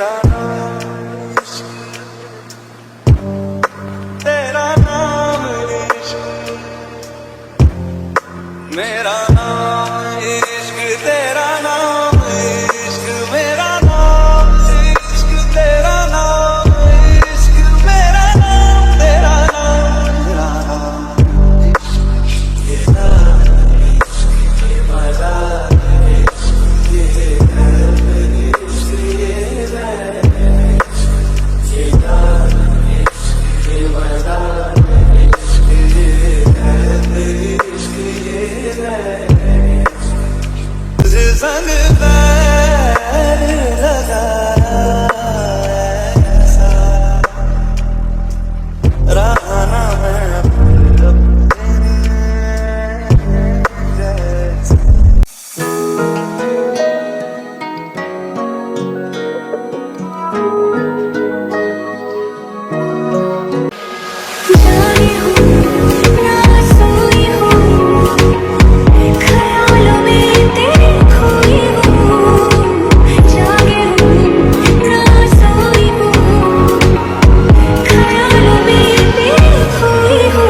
मेरा नाम इश्क, तेरा नाम इश्क, मेरा नाम इश्क, तेरा नाम इश्क, मेरा नाम इश्क, तेरा नाम इश्क, मेरा नाम, तेरा नाम, तेरा नाम इश्क, ये नाम इश्क, ये मजा इश्क, ये दर्द इश्क, ये दर्द इश्क, ये नाम इश्क, ये मजा इश्क, ये दर्द इश्क, ये दर्द तुझे संग पैर लगाया ऐसा रहा ना मैं अपने जैसा। जागी हूँ ना सोई हूँ, ख्यालों में तेरे खोई हूँ। जागी हूँ ना सोई हूँ, ख्यालों में तेरे खोई हूँ।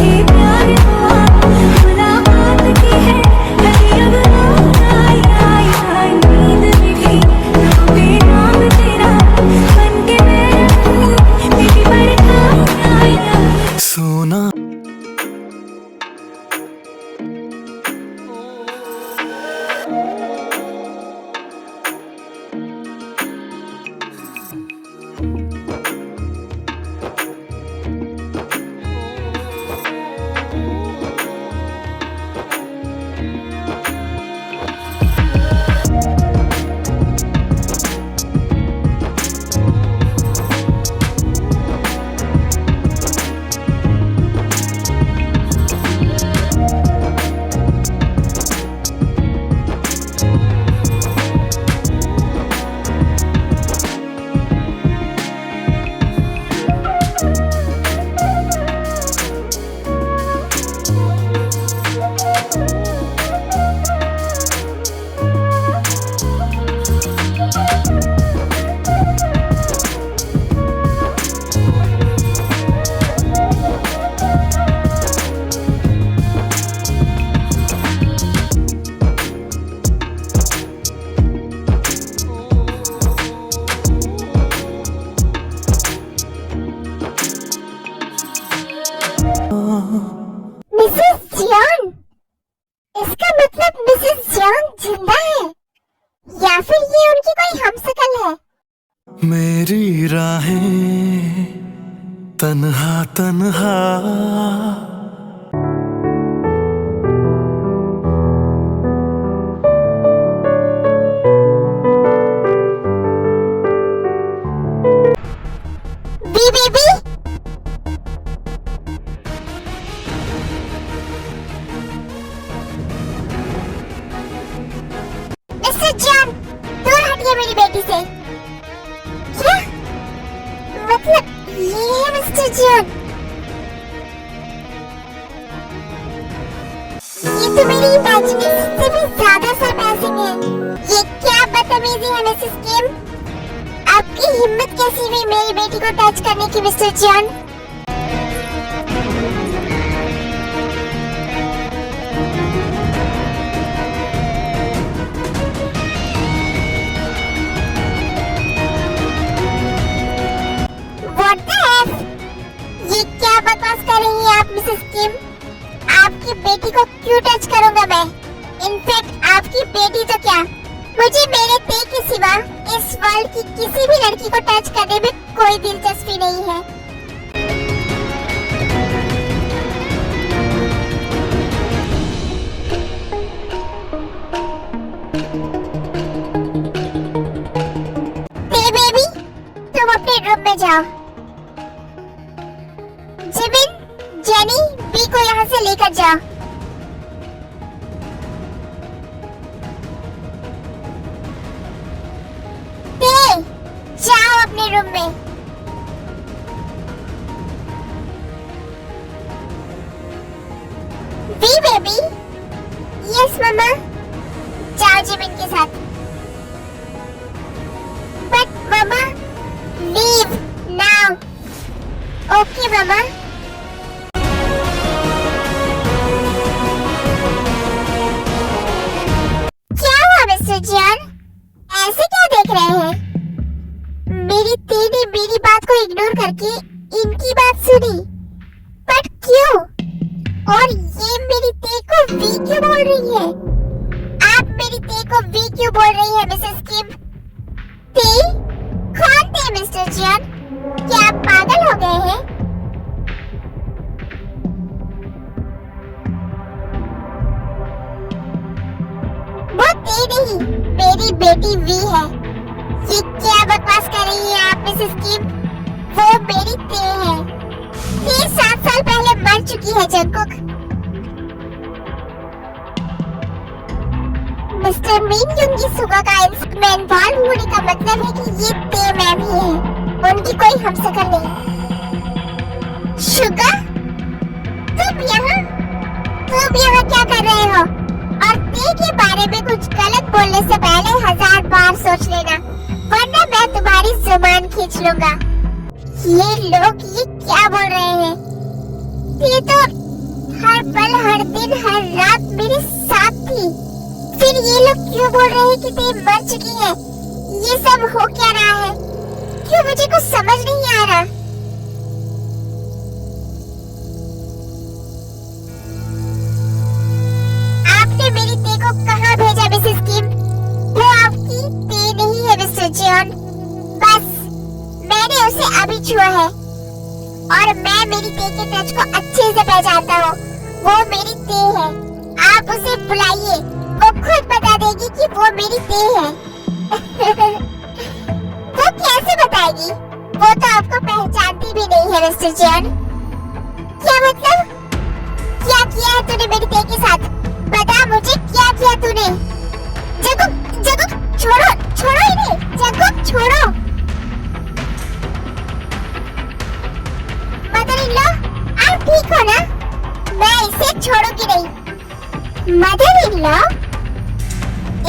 ये प्यार हुआ मुलाकात की है, कभी अब आई आई आई नींद में भी रोवे नाम तेरा, बन के मैं रहूं तेरी बरखा आई आई। सोना मिसेस जॉन, इसका मतलब मिसेस जॉन जिंदा है या फिर ये उनकी कोई हमशक्ल है? मेरी राहें तन्हा तन्हा बी बेबी, मिस्टर जॉन दूर हटिए मेरी बेटी से। क्या मतलब ये है मिस्टर जॉन? ये तो मेरी इमेजिनेशन से भी ज्यादा सरप्राइजिंग है। ये क्या बदतमीजी है मिसेस किम? आपकी हिम्मत कैसी हुई मेरी बेटी को टच करने की mister John? What the F? ये क्या बकवास कर रही हैं आप मिसेस किम? आपकी बेटी को क्यों टच करूंगा मैं? इनफैक्ट आपकी बेटी तो क्या, मुझे मेरे ते के सिवा इस वर्ल्ड की किसी भी लड़की को टच करने में कोई दिलचस्पी नहीं है। ते बेबी, तुम अपने रूम में जाओ। जिमिन, जेनी, बी को यहाँ से लेकर जाओ। रूम में। वी बेबी, यस मम्मा, जाओ जिमिन के साथ। But mama, leave now. Okay mama. क्या हुआ मिस्टर जॉन, ऐसे क्या देख रहे हैं? मेरी ती ने मेरी बात को इग्नोर करके इनकी बात सुनी, बट क्यों? और ये मेरी ती को वी क्यों बोल रही है? आप मेरी ती को वी क्यों बोल रही है मिसेस किम? ती? कौन थे मिस्टर जॉन? क्या आप पागल हो गए हैं? वो ती नहीं, मेरी बेटी वी है। ये क्या बकवास कर रही है आप मिसेस किम? वो मेरी ती है। ती 7 साल पहले मर चुकी है जंगकुक। मिस्टर मिन युंगी सुगा का में इन्वॉल्व होने का मतलब है कि ये ती मैम ही है, उनकी कोई हमशक्ल नहीं। शुगा, तुम यहाँ क्या कर रहे हो? और ती के बारे में कुछ गलत बोलने से पहले 1000 बार सोच लेना, वरना मैं तुम्हारी जुबान खींच लूंगा। ये लोग ये क्या बोल रहे हैं? ये तो हर पल, हर दिन, हर रात मेरे साथ थी। फिर ये लोग क्यों बोल रहे हैं कि ती मर चुकी है? ये सब हो क्या रहा है? क्यों मुझे कुछ समझ नहीं आ रहा। आपने मेरी ती को कहाँ भेजा मिसेस किम? वो आपकी ती नहीं है मिस्टर जॉन। बस मैंने उसे अभी छुआ है और मैं मेरी ती के टच को अच्छे से पहचानता हूँ। वो मेरी ती है। आप उसे बुलाइए, वो खुद बता देगी कि वो मेरी ती है। वो कैसे बताएगी? वो तो आपको पहचानती भी नहीं है मिस्टर जॉन। क्या मतलब? क्या किया है तूने मेरी ती के साथ? बता मुझे, क्या किया तूने? जंगकुक, छोड़ो इन्हें। जंगकुक, छोड़ो। मदर इन लॉ, आप ठीक हो ना? मैं इसे छोड़ूंगी नहीं। मदर इन लॉ,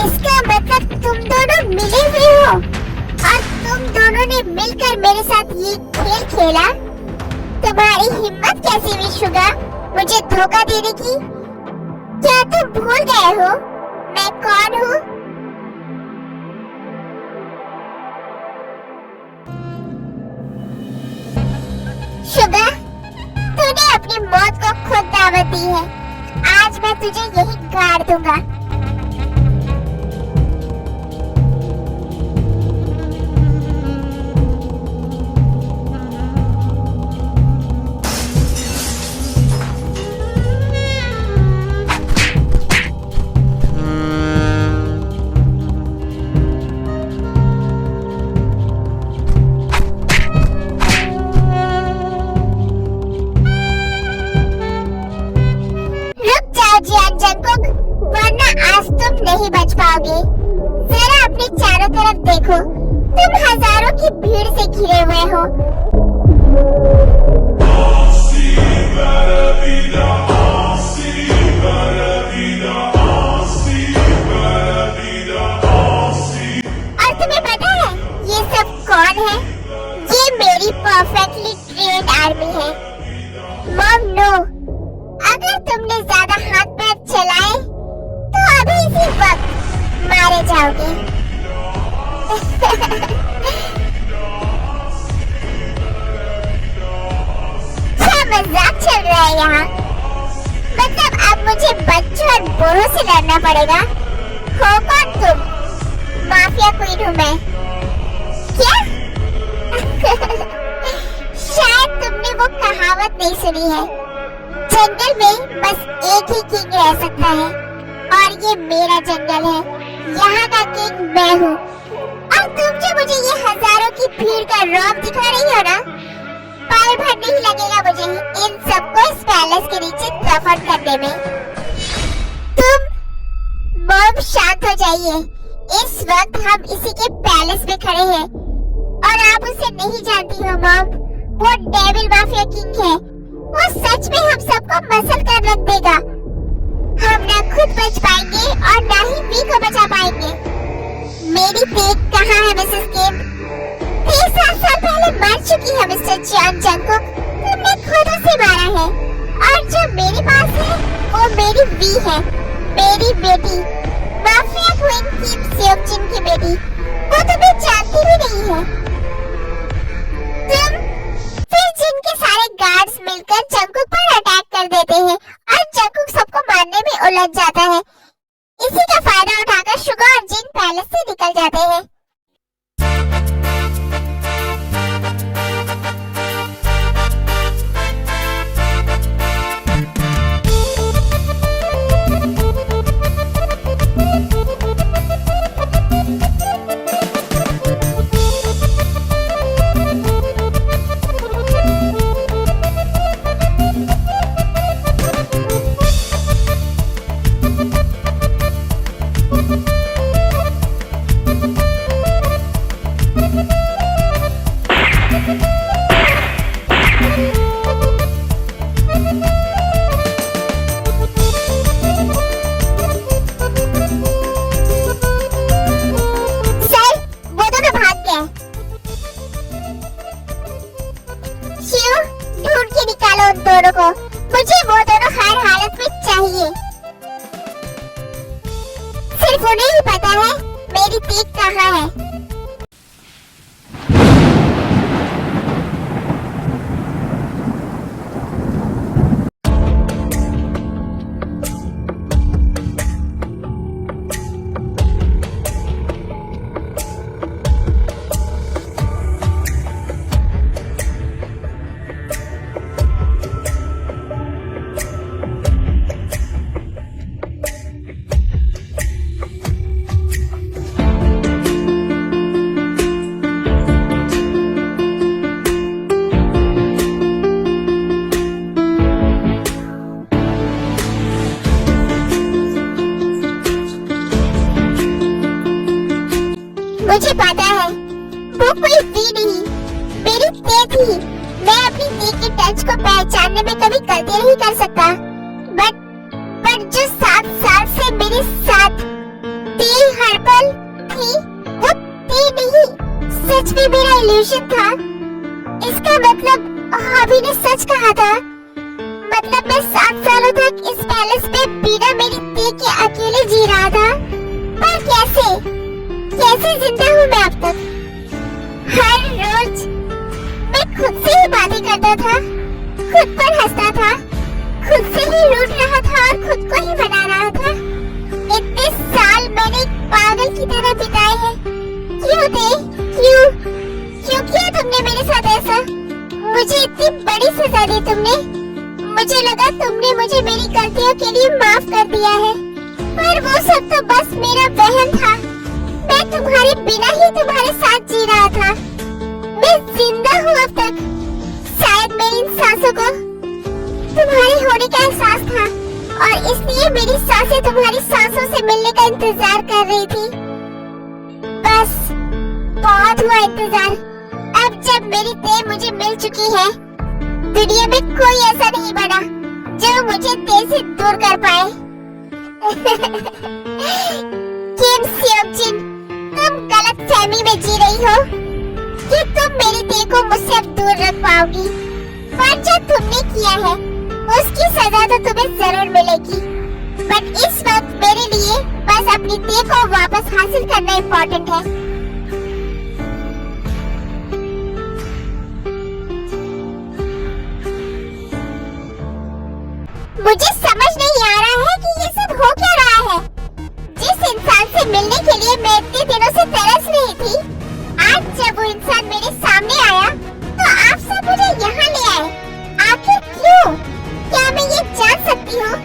इसका मतलब तुम दोनों मिले हुए हो और तुम दोनों ने मिलकर मेरे साथ ये खेल खेला? तुम्हारी हिम्मत कैसी हुई शुगा, मुझे धोखा देने की? क्या तुम भूल गए हो मैं कौन हूँ? शुगा, तूने अपनी मौत को खुद दावत दी है। आज मैं तुझे यही गाड़ दूंगा। नहीं बच पाओगे। जरा अपने चारों तरफ देखो, तुम हजारों की भीड़ से घिरे हुए हो। और तुम्हें पता है ये सब कौन है? ये मेरी परफेक्टली ट्रेन्ड आर्मी है। मॉम, नो, अगर तुमने ज्यादा हाथ पैर चलाए तो अभी इसी वक्त मारे जाओगे। क्या मजाक चल रहा है यहाँ? मतलब अब मुझे बच्चों और बूढ़ों से लड़ना पड़ेगा? हो कौन तुम? माफिया क्वीन हूँ मैं। क्या? शायद तुमने वो कहावत नहीं सुनी है, जंगल में बस एक ही किंग रह सकता है और ये मेरा जंगल है। यहाँ का किंग मैं हूँ। और तुम जो मुझे ये हजारों की भीड़ का रौब दिखा रही हो ना, पल भर नहीं लगेगा मुझे इन सबको इस पैलेस के नीचे दफन करने में। तुम मॉम, शांत हो जाइए। इस वक्त हम इसी के पैलेस में खड़े हैं और आप उसे नहीं जानती हो मॉम। वो डेविल माफिया किंग है। वो सच में हम सबको मसल कर रख देगा। हम ना खुद बच पाएंगे और ना ही वी को बचा पाएंगे। मेरी टेक कहाँ है मिसेस किम? 7 साल पहले मर चुकी है मिस्टर जॉन जंगकुक। तुमने खुद उसे मारा है और जो मेरे पास है वो मेरी वी है, मेरी बेटी, माफिया क्वीन किम सियोक जिन की बेटी। वो तुम्हें जानती भी नहीं है। तुम फिर जिनके सारे गार्ड्स मिलकर जंगकुक पर अटैक कर देते हैं और जंगकुक सबको मारने में उलझ जाता है। इसी का फायदा उठाकर शुगा और जिन पैलेस से निकल जाते हैं। मुझे वो दोनों हर हालत में चाहिए। सिर्फ उन्हें ही पता है मेरी टेक कहाँ है। मुझे पता है वो कोई वी नहीं, मेरी टे थी। मैं अपनी टे के टच को पहचानने में कभी गलती नहीं कर सकता। बट जो 7 साल से मेरे साथ टे हर पल थी, वो टे नहीं, सच में मेरा इल्यूजन था। इसका मतलब हॉबी ने सच कहा था। मतलब मैं 7 सालों तक इस पैलेस में बिना मेरी टे के अकेले जी रहा था। पर कैसे जिंदा हूँ मैं अब तक? हर रोज मैं खुद से ही बातें करता था, खुद पर हंसता था, खुद से ही रूठ रहा था और खुद को ही मना रहा था। इतने साल मैंने एक पागल की तरह बिताए हैं। क्यों थे? क्यों किया तुमने मेरे साथ ऐसा? मुझे इतनी बड़ी सजा दी तुमने। मुझे लगा तुमने मुझे मेरी गलतियों के लिए माफ कर दिया है, पर वो सब तो बस मेरा वहम था। मैं तुम्हारे बिना ही तुम्हारे साथ जी रहा था। मैं जिंदा हूँ अब तक। शायद मेरी इन सांसों को तुम्हारे होने का एहसास था और इसलिए मेरी सांसें तुम्हारी सांसों से मिलने का इंतजार कर रही थी। बस बहुत हुआ इंतजार। अब जब मेरी टे मुझे मिल चुकी है, दुनिया में कोई ऐसा नहीं बना जो मुझे टे से दूर कर पाए। किम सियोक जिन, तुम गलत फहमी में जी रही हो कि तुम मेरी टे को मुझसे अब दूर रख पाओगी। पर जो तुमने किया है उसकी सजा तो तुम्हें जरूर मिलेगी। बट इस वक्त मेरे लिए बस अपनी टे को वापस हासिल करना इम्पोर्टेंट है। मुझे समझ नहीं आ रहा है कि ये सब हो क्या रहा है। जिस इंसान से मिलने के लिए मैं इतने दिनों से तरस रही थी, आज जब वो इंसान मेरे सामने आया तो आप सब मुझे यहाँ ले आए। आखिर क्यों? क्या मैं ये जान सकती हूँ?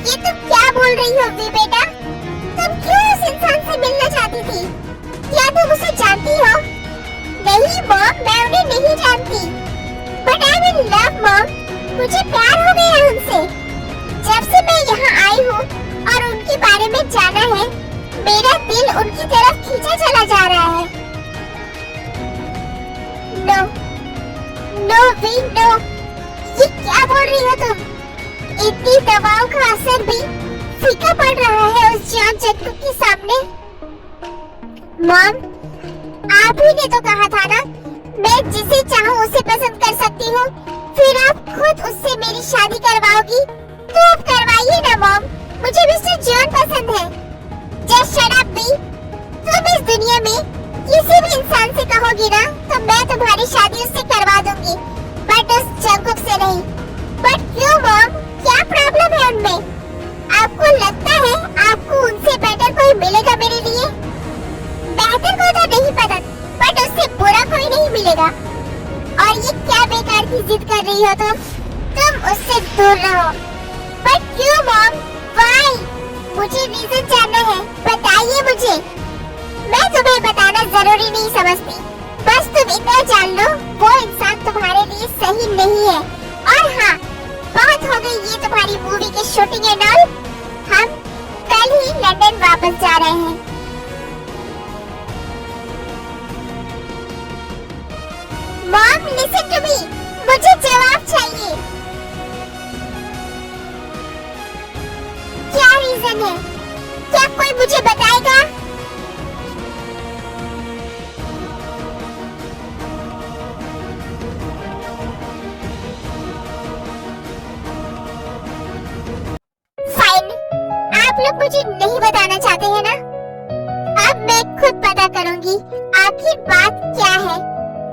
ये तुम क्या बोल रही हो वी बेटा? तुम क्यों उस इंसान से मिलना चाहती थी? क्या तुम उसे जानती हो? नहीं मॉम, मैं मुझे प्यार हो गया उनसे। जब से मैं यहाँ आई हूँ और उनके बारे में जाना है, मेरा दिल उनकी तरफ खींचा चला जा रहा है। नो, नो वी नो, ये क्या बोल रही हो तुम? इतनी दवाओं का असर भी फीका पड़ रहा है उस जॉन जंगकुक के सामने। मॉम, आप ही ने तो कहा था ना, मैं जिसे चाहूँ उसे पसंद कर सकती हूँ। फिर आप खुद उससे मेरी शादी करवाओगी, तो अब करवाइए ना मॉम। मुझे मिस्टर जॉन पसंद है। जस्ट शट अप बी। तुम इस दुनिया में किसी भी इंसान से कहोगी ना, तो मैं तुम्हारी शादी उससे करवा दूंगी, बट उस जंगकुक से नहीं। बट क्यों मॉम, क्या प्रॉब्लम है उनमें? आपको लगता है आपको उनसे बेटर कोई मिलेगा मेरे लिए? बेहतर को तो नहीं पता, बट उससे बुरा कोई नहीं मिलेगा। और ये क्या बेकार की जिद कर रही हो तुम उससे दूर रहो। बट क्यों मॉम, व्हाई? मुझे रीजन जानना है, बताइए मुझे। मैं तुम्हें बताना जरूरी नहीं समझती, बस तुम इतना जान लो, वो इंसान तुम्हारे लिए सही नहीं है। और हाँ, बहुत हो गई ये तुम्हारी मूवी की शूटिंग एंड ऑल। हम कल ही लंदन वापस जा रहे हैं। मॉम, लिसन टू मी, मुझे जवाब चाहिए। क्या रीजन है? क्या कोई मुझे बताएगा? फाइन, आप लोग मुझे नहीं बताना चाहते हैं ना? अब मैं खुद पता करूंगी आखिर बात क्या है,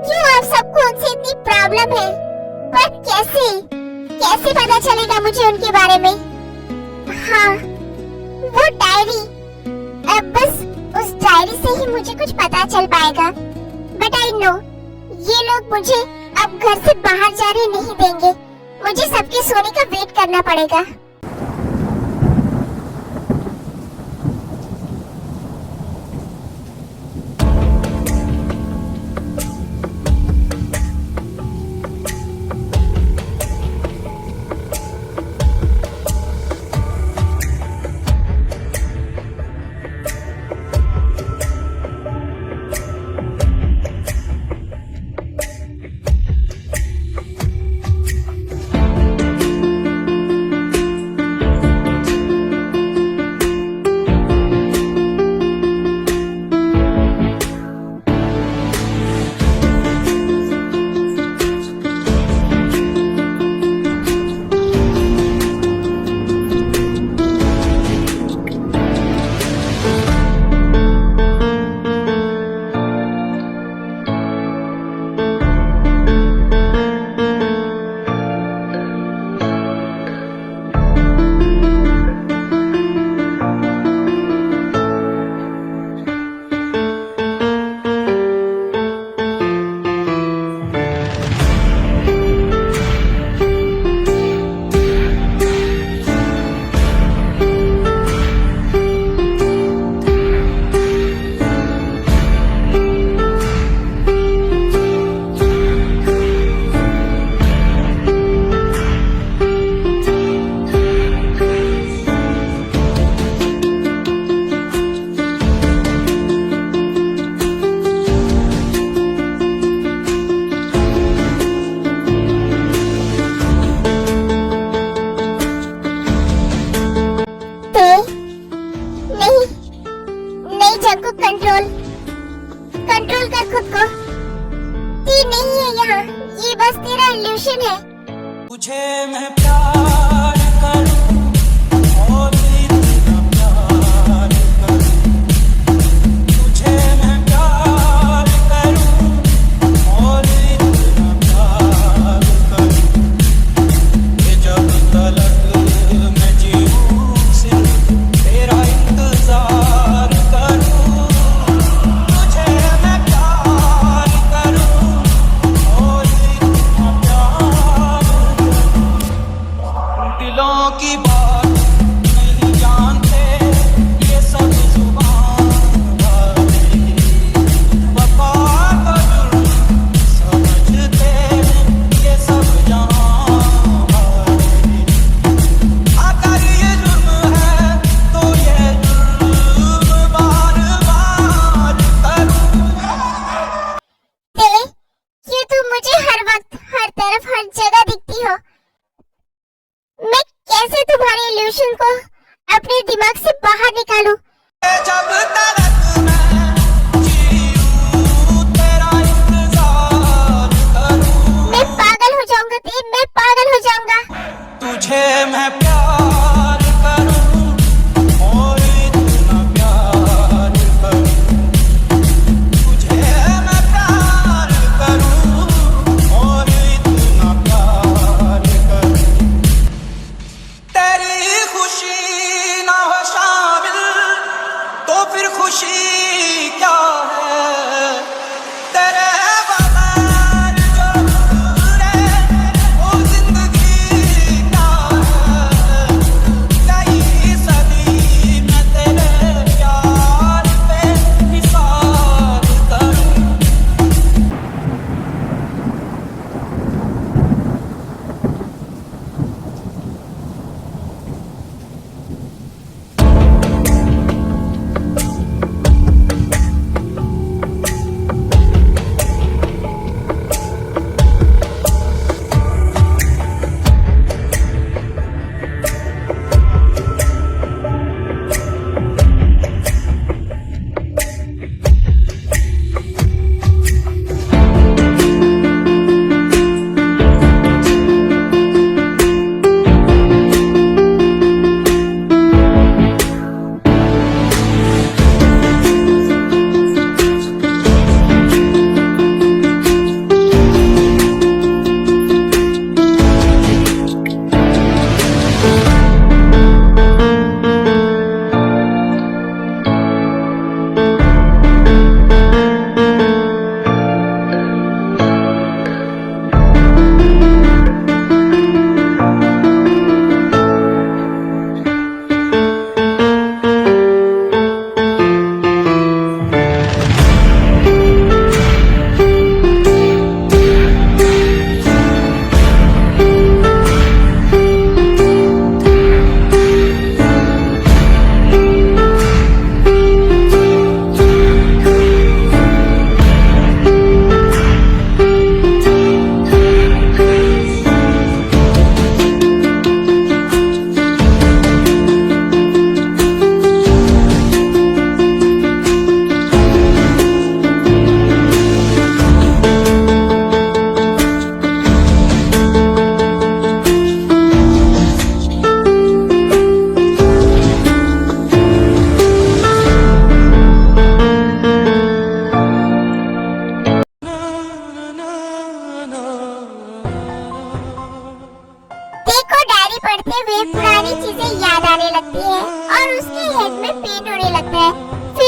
क्यों आप सबको उनसे इतनी प्रॉब्लम है। पर कैसे पता चलेगा मुझे उनके बारे में? हाँ, वो डायरी, अब बस उस डायरी से ही मुझे कुछ पता चल पाएगा। बट आई नो, ये लोग मुझे अब घर से बाहर जाने नहीं देंगे। मुझे सबके सोने का वेट करना पड़ेगा। कंट्रोल कर खुद को। ती नहीं है यहाँ, ये बस तेरा इल्यूशन है। तुझे मैं प्यार करूं और इतना प्यार करूं, तुझे मैं प्यार करूं और इतना प्यार करूं, ये जब तलक मैं जीऊं सिर्फ तेरा इंतजार करूं, तुझे मैं प्यार करूं और इतना प्यार करूं।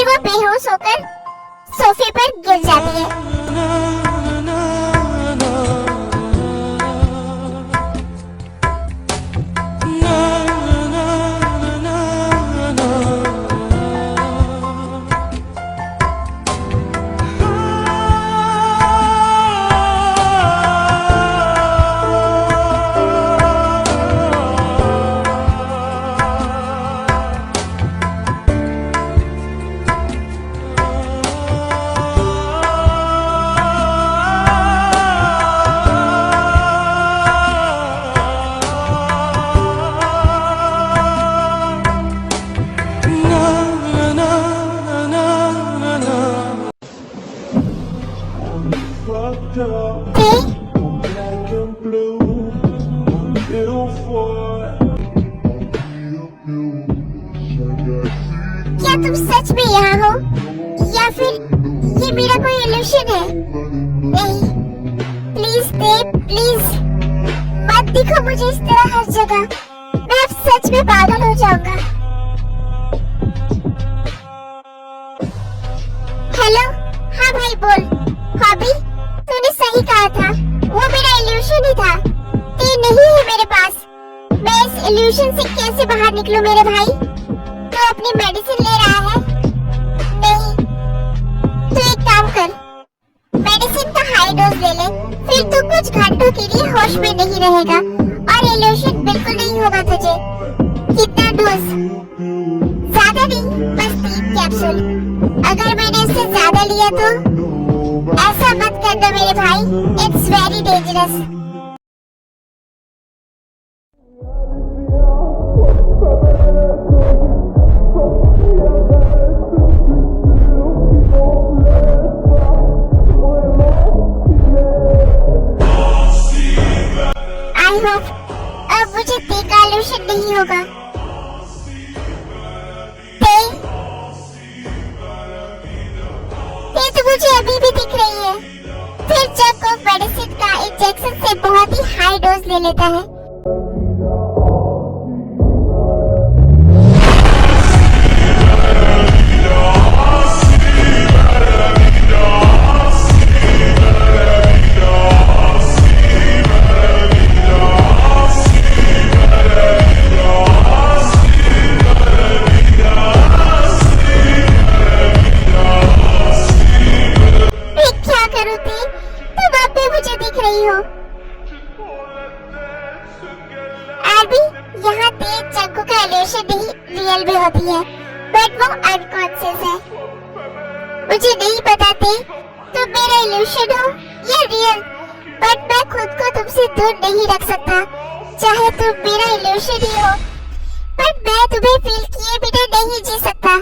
फिर वो बेहोश होकर सोफे पर गिर जाती है। Fucked up, थे black and blue, little boy. क्या तुम सच में यहाँ हो या फिर ये मेरा कोई इल्यूशन है? नहीं, प्लीज देव, प्लीज मत दिखो मुझे इस तरह हर जगह। मैं अब सच में पागल हो जाऊंगा। हेलो, हाँ भाई बोल। हॉबी, तूने सही कहा था, वो मेरा इल्यूशन ही था। ते नहीं है मेरे पास। मैं इस इल्यूशन से कैसे बाहर निकलूं मेरे भाई? तू अपनी मेडिसिन ले रहा है? नहीं, तू एक काम कर, मेडिसिन का हाई डोज ले ले, फिर तू कुछ घंटों के लिए होश में नहीं रहेगा और इल्यूशन बिल्कुल नहीं होगा तुझे। कितना डोज? ज्यादा नहीं, बस 3 कैप्सूल। अगर मैंने इससे ज्यादा लिया तो ऐसा मत करना मेरे भाई, it's very dangerous. I hope अब मुझे ते का इल्यूशन नहीं होगा। ते तो मुझे अभी भी दिख रही है। फिर जब वो मेडिसिन का इंजेक्शन से बहुत ही हाई डोज ले लेता है। तुम अब भी मुझे दिख रही हो। आरबी, यहाँ तेज चंकू का इल्यूशन नहीं रियल में होती है, बट वो अनकॉन्शियस है। मुझे नहीं पता थे तुम मेरा इल्यूशन हो या रियल, बट मैं खुद को तुमसे दूर नहीं रख सकता, चाहे तुम मेरा इल्यूशन ही हो। बट मैं तुम्हें फील किए बिना नहीं जी सकता।